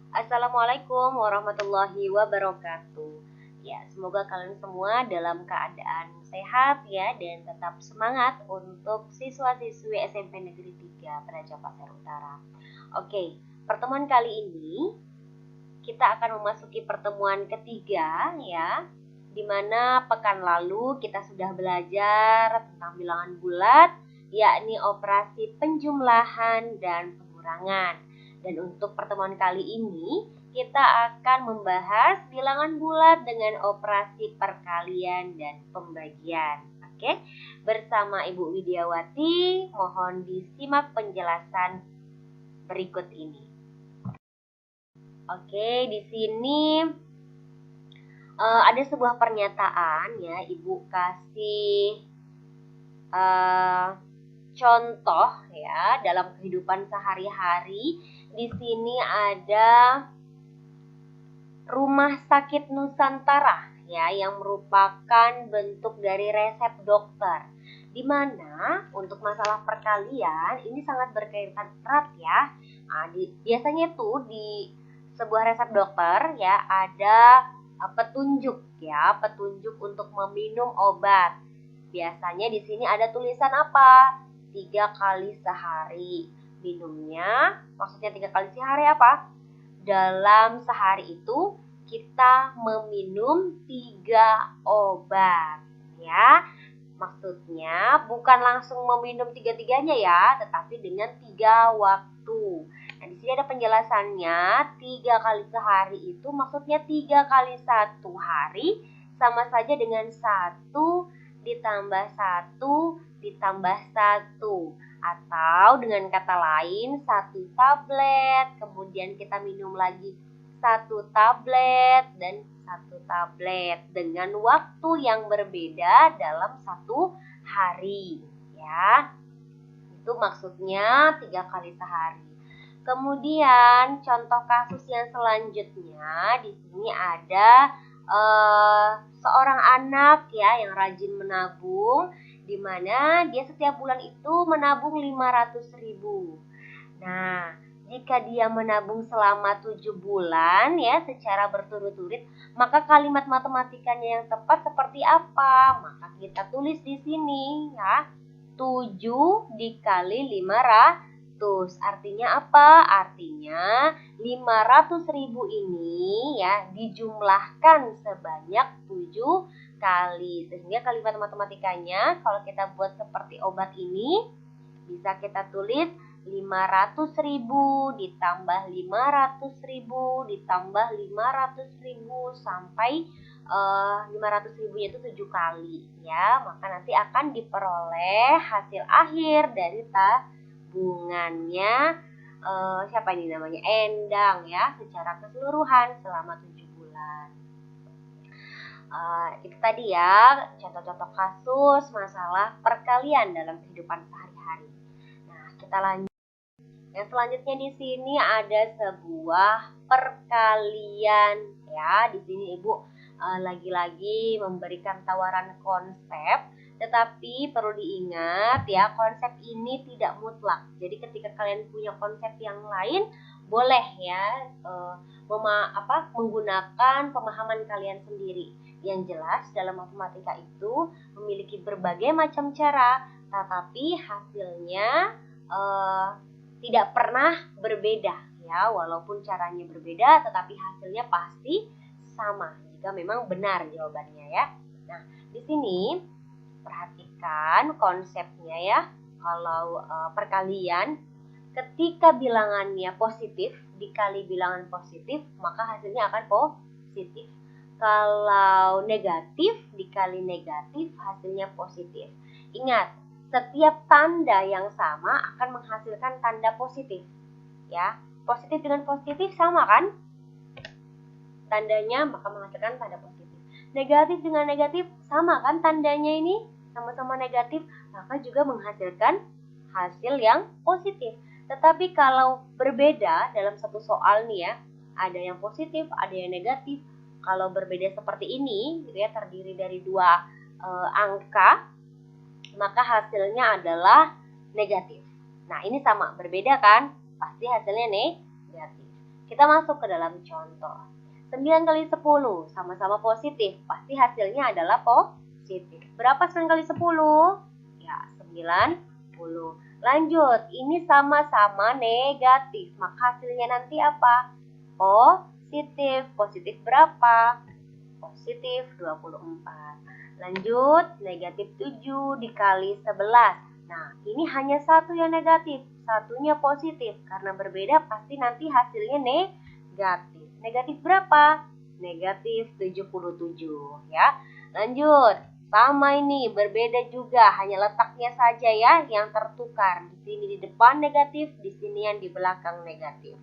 Assalamualaikum warahmatullahi wabarakatuh. Ya, semoga kalian semua dalam keadaan sehat ya dan tetap semangat untuk siswa-siswi SMP Negeri 3 Penajam Pasir Utara. Oke, pertemuan kali ini kita akan memasuki pertemuan ketiga ya, di mana pekan lalu kita sudah belajar tentang bilangan bulat, yakni operasi penjumlahan dan pengurangan. Dan untuk pertemuan kali ini, kita akan membahas bilangan bulat dengan operasi perkalian dan pembagian. Oke, bersama Ibu Widiawati, mohon disimak penjelasan berikut ini. Oke, di sini ada sebuah pernyataan ya, Ibu kasih contoh ya dalam kehidupan sehari-hari. Di sini ada Rumah Sakit Nusantara ya, yang merupakan bentuk dari resep dokter. Di mana untuk masalah perkalian ini sangat berkaitan erat ya. Biasanya tuh di sebuah resep dokter ya ada petunjuk untuk meminum obat. Biasanya di sini ada tulisan apa? 3 kali sehari. Minumnya, maksudnya 3 kali sehari apa? Dalam sehari itu kita meminum 3 obat ya. Maksudnya bukan langsung meminum 3-3-nya ya, tetapi dengan 3 waktu. Nah, di sini ada penjelasannya. 3 kali sehari itu maksudnya 3 kali 1 hari sama saja dengan 1 ditambah 1 ditambah 1. Atau dengan kata lain 1 tablet, kemudian kita minum lagi 1 tablet dan 1 tablet dengan waktu yang berbeda dalam 1 hari ya. Itu maksudnya 3 kali sehari. Kemudian contoh kasus yang selanjutnya di sini ada seorang anak ya yang rajin menabung, di mana dia setiap bulan itu menabung 500.000. Nah, jika dia menabung selama 7 bulan ya secara berturut-turut, maka kalimat matematikanya yang tepat seperti apa? Maka kita tulis di sini ya. 7 dikali 500. Artinya apa? Artinya 500.000 ini ya dijumlahkan sebanyak 7 kali. Sehingga kalimat matematikanya kalau kita buat seperti obat ini bisa kita tulis 500.000 ditambah 500.000 ditambah 500.000 sampai 500.000-nya itu 7 kali ya. Maka nanti akan diperoleh hasil akhir dari tabungannya siapa ini namanya? Endang ya, secara keseluruhan selama 7 bulan. Itu tadi ya contoh-contoh kasus masalah perkalian dalam kehidupan sehari-hari. Nah, kita lanjut. Yang selanjutnya di sini ada sebuah perkalian ya. Di sini Ibu lagi-lagi memberikan tawaran konsep, tetapi perlu diingat ya, konsep ini tidak mutlak. Jadi ketika kalian punya konsep yang lain, boleh ya menggunakan pemahaman kalian sendiri. Yang jelas dalam matematika itu memiliki berbagai macam cara, tetapi hasilnya tidak pernah berbeda ya. Walaupun caranya berbeda, tetapi hasilnya pasti sama jika memang benar jawabannya ya. Nah, di sini perhatikan konsepnya ya. Kalau perkalian, ketika bilangannya positif dikali bilangan positif, maka hasilnya akan positif. Kalau negatif dikali negatif, hasilnya positif. Ingat, setiap tanda yang sama akan menghasilkan tanda positif. Ya, positif dengan positif sama kan? Tandanya maka menghasilkan tanda positif. Negatif dengan negatif sama kan tandanya ini? Sama-sama negatif, maka juga menghasilkan hasil yang positif. Tetapi kalau berbeda dalam satu soal nih ya, ada yang positif, ada yang negatif. Kalau berbeda seperti ini, gitu ya, terdiri dari 2 angka, maka hasilnya adalah negatif. Nah, ini sama, berbeda kan? Pasti hasilnya negatif. Kita masuk ke dalam contoh. 9 kali 10 sama-sama positif, pasti hasilnya adalah positif. Berapa 9 kali 10? Ya, 90. Lanjut, ini sama-sama negatif, maka hasilnya nanti apa? Positif. Positif berapa? Positif 24. Lanjut, negatif 7 dikali 11. Nah, ini hanya satu yang negatif, satunya positif. Karena berbeda pasti nanti hasilnya negatif. Negatif berapa? Negatif 77 ya. Lanjut, sama ini berbeda juga, hanya letaknya saja ya yang tertukar. Di sini di depan negatif, di sini yang di belakang negatif.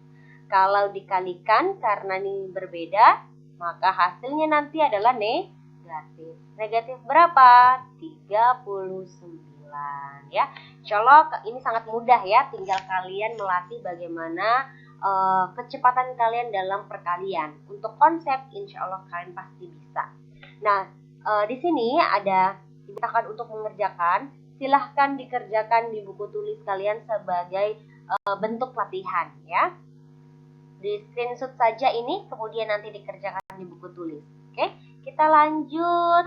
Kalau dikalikan karena ini berbeda, maka hasilnya nanti adalah negatif. Negatif berapa? 39 ya. Insya Allah ini sangat mudah ya, tinggal kalian melatih bagaimana kecepatan kalian dalam perkalian. Untuk konsep insya Allah kalian pasti bisa. Nah, di sini ada dimintakan untuk mengerjakan, silahkan dikerjakan di buku tulis kalian sebagai bentuk latihan ya. Di screenshot saja ini, kemudian nanti dikerjakan di buku tulis. Oke, kita lanjut.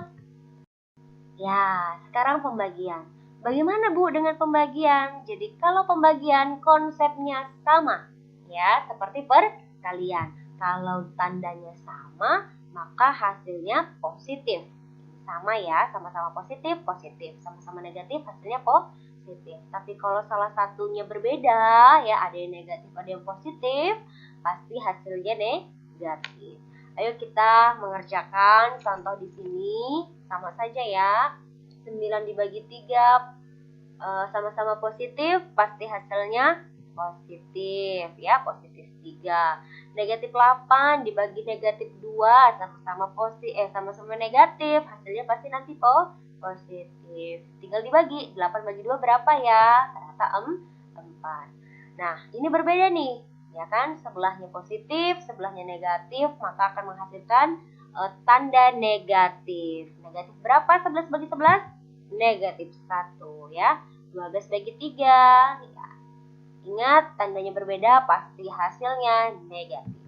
Ya, sekarang pembagian. Bagaimana Bu dengan pembagian? Jadi kalau pembagian konsepnya sama, ya seperti perkalian. Kalau tandanya sama, maka hasilnya positif. Sama ya, sama-sama positif, positif. Sama-sama negatif, hasilnya positif. Tapi kalau salah satunya berbeda, ya ada yang negatif, ada yang positif, pasti hasilnya negatif. Ayo kita mengerjakan contoh di sini, sama saja ya. 9 dibagi 3 sama-sama positif, pasti hasilnya positif ya, positif 3. Negatif 8 dibagi negatif 2 sama-sama sama-sama negatif, hasilnya pasti nanti positif. Tinggal dibagi, 8 bagi 2 berapa ya? Ternyata 4. Nah, ini berbeda nih, ya kan? Sebelahnya positif, sebelahnya negatif, maka akan menghasilkan tanda negatif. Negatif berapa 11 bagi 11? Negatif 1 ya. 12 bagi 3 ya. Ingat, tandanya berbeda, pasti hasilnya negatif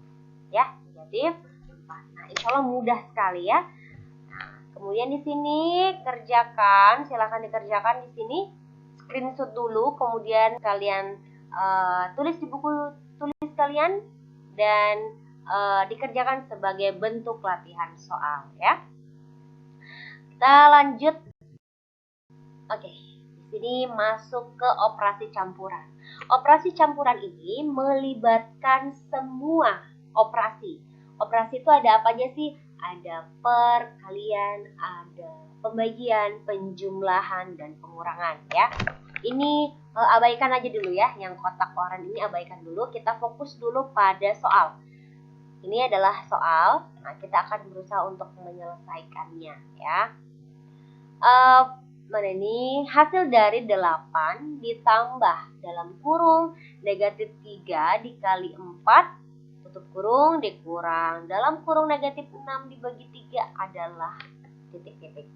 ya, negatif 4. Nah, insya Allah mudah sekali ya. Nah, kemudian di sini kerjakan, silakan dikerjakan di sini, screenshot dulu, kemudian kalian tulis di buku tulis kalian dan dikerjakan sebagai bentuk latihan soal ya. Kita lanjut. Oke, di sini masuk ke operasi campuran. Operasi campuran ini melibatkan semua operasi. Operasi itu ada apa aja sih? Ada perkalian, ada pembagian, penjumlahan, dan pengurangan ya. Ini abaikan aja dulu ya, yang kotak oranye ini abaikan dulu. Kita fokus dulu pada soal. Ini adalah soal. Nah, kita akan berusaha untuk menyelesaikannya ya. Mana ini? Hasil dari 8 ditambah dalam kurung negatif 3 dikali 4 tutup kurung dikurang dalam kurung negatif 6 dibagi 3 adalah titik-titik.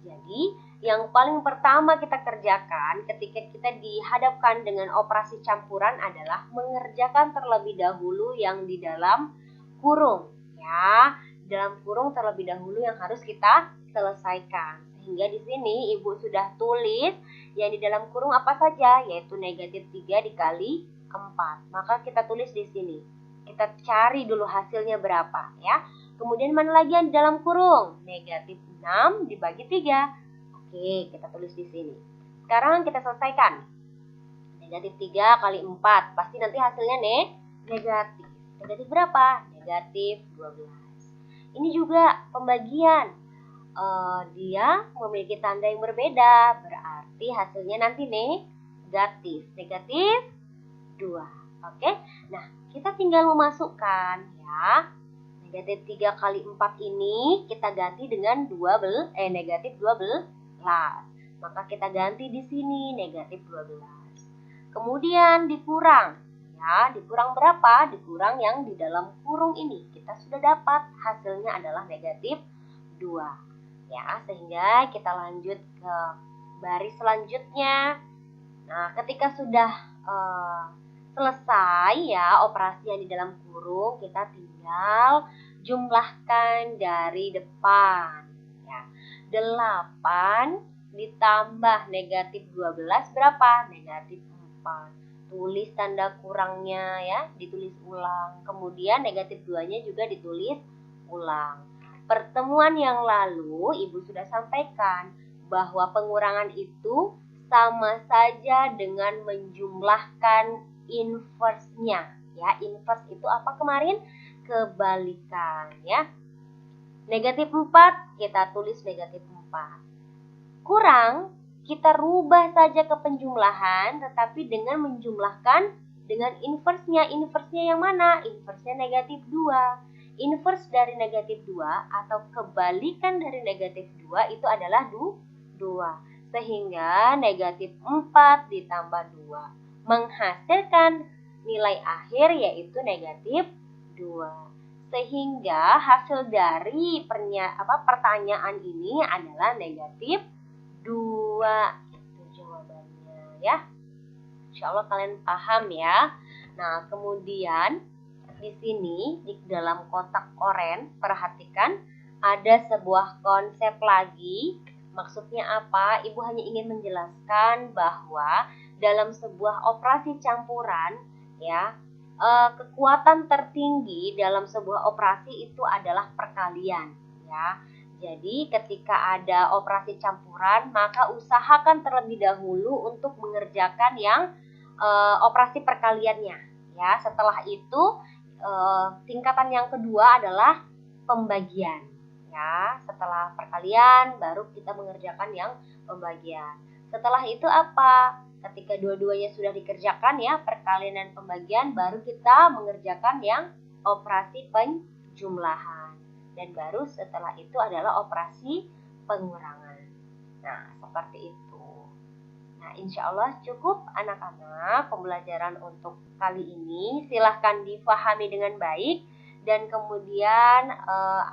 Jadi yang paling pertama kita kerjakan ketika kita dihadapkan dengan operasi campuran adalah mengerjakan terlebih dahulu yang di dalam kurung ya. Dalam kurung terlebih dahulu yang harus kita selesaikan. Sehingga di sini Ibu sudah tulis yang di dalam kurung apa saja, yaitu negatif 3 dikali 4. Maka kita tulis di sini. Kita cari dulu hasilnya berapa ya. Kemudian mana lagi yang di dalam kurung? Negatif 6 dibagi 3. Oke, kita tulis di sini. Sekarang kita selesaikan. Negatif 3 kali 4. Pasti nanti hasilnya negatif. Negatif berapa? Negatif 12. Ini juga pembagian. Dia memiliki tanda yang berbeda, berarti hasilnya nanti negatif. Negatif 2. Oke, nah kita tinggal memasukkan ya. Negatif 3 kali 4 ini kita ganti dengan negatif 12. Maka kita ganti di sini negatif 12. Kemudian dikurang. Ya, dikurang berapa? Dikurang yang di dalam kurung ini. Kita sudah dapat hasilnya adalah negatif 2. Ya, sehingga kita lanjut ke baris selanjutnya. Nah, ketika sudah Selesai ya operasi yang di dalam kurung, kita tinggal jumlahkan dari depan. Ya. 8 ditambah negatif 12 berapa? Negatif 4. Tulis tanda kurangnya ya, ditulis ulang. Kemudian negatif 2-nya juga ditulis ulang. Pertemuan yang lalu Ibu sudah sampaikan bahwa pengurangan itu sama saja dengan menjumlahkan inverse-nya. Ya, inverse itu apa kemarin? Kebalikan ya. Negatif 4 kita tulis negatif 4. Kurang kita rubah saja ke penjumlahan, tetapi dengan menjumlahkan dengan inverse-nya. Inverse-nya yang mana? Inverse-nya negatif 2. Inverse dari negatif 2 atau kebalikan dari negatif 2 itu adalah 2. Sehingga negatif 4 ditambah 2 menghasilkan nilai akhir yaitu negatif 2. Sehingga hasil dari pertanyaan ini adalah negatif 2. Itu jawabannya ya. Insya Allah kalian paham ya. Nah, kemudian di sini di dalam kotak oranye, perhatikan ada sebuah konsep lagi. Maksudnya apa? Ibu hanya ingin menjelaskan bahwa dalam sebuah operasi campuran ya, kekuatan tertinggi dalam sebuah operasi itu adalah perkalian ya. Jadi ketika ada operasi campuran, maka usahakan terlebih dahulu untuk mengerjakan yang operasi perkaliannya ya. Setelah itu tingkatan yang kedua adalah pembagian ya. Setelah perkalian baru kita mengerjakan yang pembagian. Setelah itu apa? Ketika dua-duanya sudah dikerjakan ya, perkalian dan pembagian, baru kita mengerjakan yang operasi penjumlahan. Dan baru setelah itu adalah operasi pengurangan. Nah, seperti itu. Nah, insya Allah cukup anak-anak pembelajaran untuk kali ini. Silahkan difahami dengan baik. Dan kemudian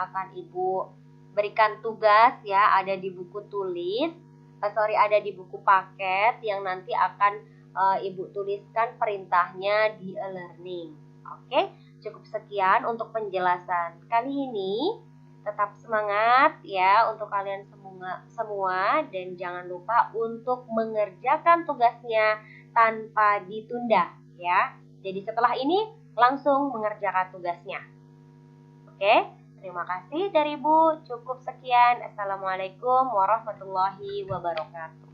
akan Ibu berikan tugas ya, ada di buku tulis. Ada di buku paket yang nanti akan Ibu tuliskan perintahnya di e-learning. Oke, cukup sekian untuk penjelasan kali ini. Tetap semangat ya untuk kalian semua dan jangan lupa untuk mengerjakan tugasnya tanpa ditunda ya. Jadi setelah ini langsung mengerjakan tugasnya. Oke, terima kasih dari Ibu. Cukup sekian. Assalamualaikum warahmatullahi wabarakatuh.